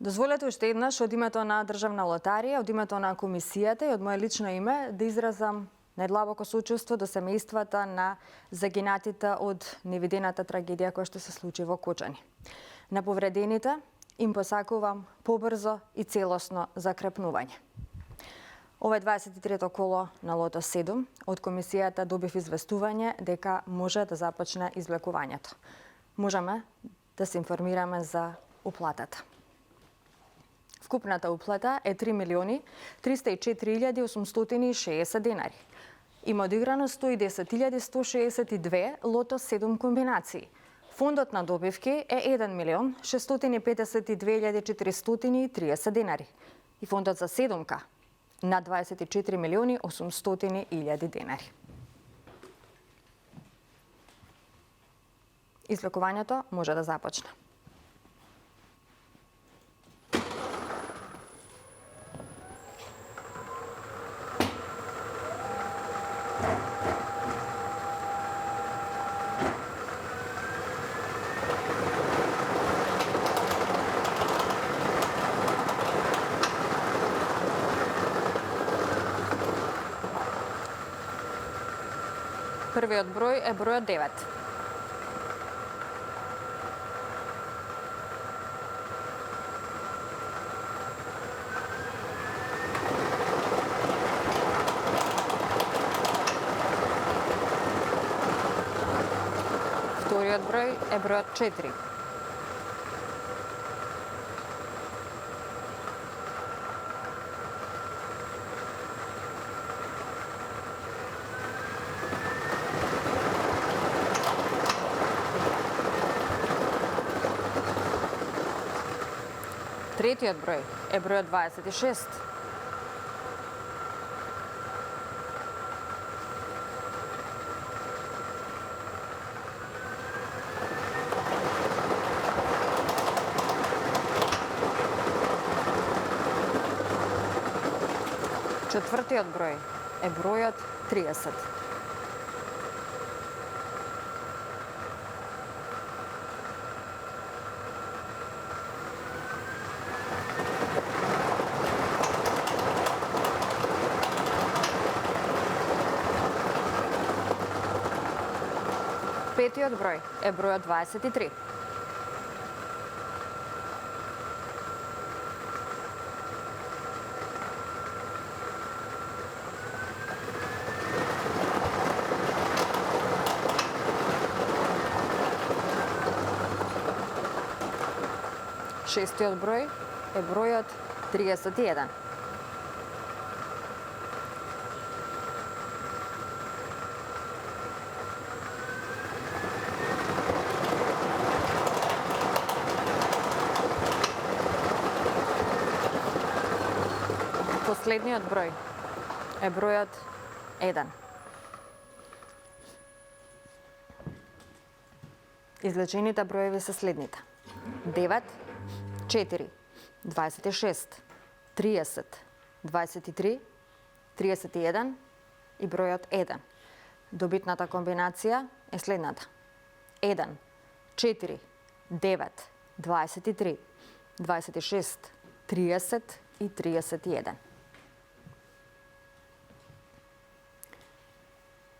Дозволете уште еднаш од името на Државна лотарија, од името на комисијата и од моје лично име да изразам најдлабоко соучувство до семејствата на загинатите од невидената трагедија која што се случи во Кочани. На повредените им посакувам побрзо и целосно закрепнување. Ова е 23-то коло на лото 7. Од комисијата добив известување дека може да започне излекувањето. Можеме да се информираме за уплатата. Вкупната уплата е 3.304.860 денари. Има одиграно 110.162 лото 7 комбинации. Фондот на добивки е 1.652.430 денари. И фондот за седумка на 24.800.000 денари. Излекувањето може да започне. Првиот број е бројот 9. Вториот број е бројот 4. Третиот број е бројот 26. Четвртиот број е бројот 30. Петиот број е бројот 23. Шестиот број е бројот 31. Последниот број е бројот 1. Извлечените броеви се следните: 9, 4, 26, 30, 23, 31 и бројот 1. Добитната комбинација е следната: 1, 4, 9, 23, 26, 30 и 31.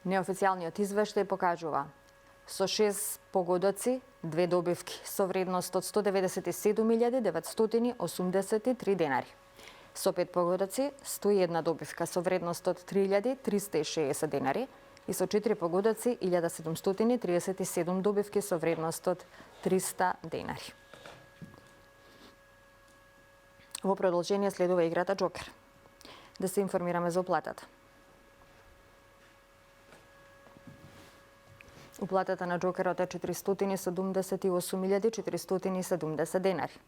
Неофицијалниот извештај покажува со 6 погодоци, 2 добивки со вредност од 197.983 денари. Со 5 погодоци, 101 добивка со вредност од 3.360 денари и со 4 погодоци, 1.737 добивки со вредност од 300 денари. Во продолжение следува играта Джокер. Да се информираме за уплатата. Уплатата на Джокерот е 478.470 денари.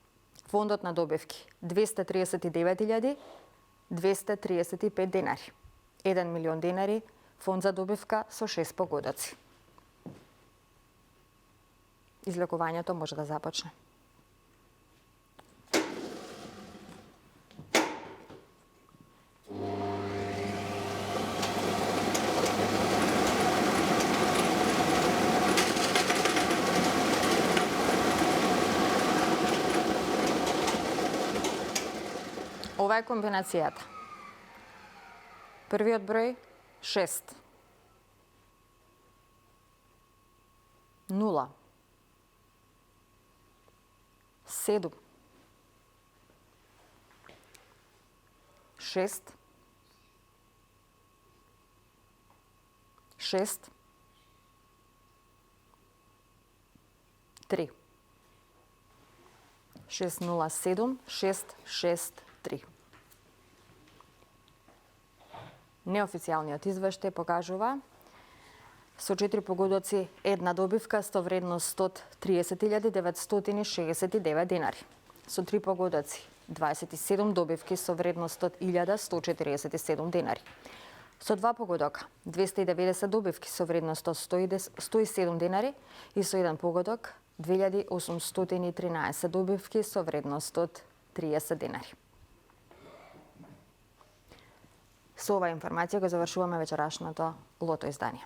Фондот на добивки 239.235 денари. 1 милион денари фонд за добивка со 6 погодоци. Излекувањето може да започне. Ова е комбинацијата. Првиот број 6. 0. 7. 6. 6. 3. 607 663. Неофицијалниот извештај покажува со 4 погодоци една добивка со вредност од 30.969 денари. Со 3 погодоци 27 добивки со вредност од 1.147 денари. Со 2 погодока 290 добивки со вредност од 107 денари и со 1 погодок 2813 добивки со вредност од 30 денари. Со оваа информација го завршуваме вечерашното лото издание.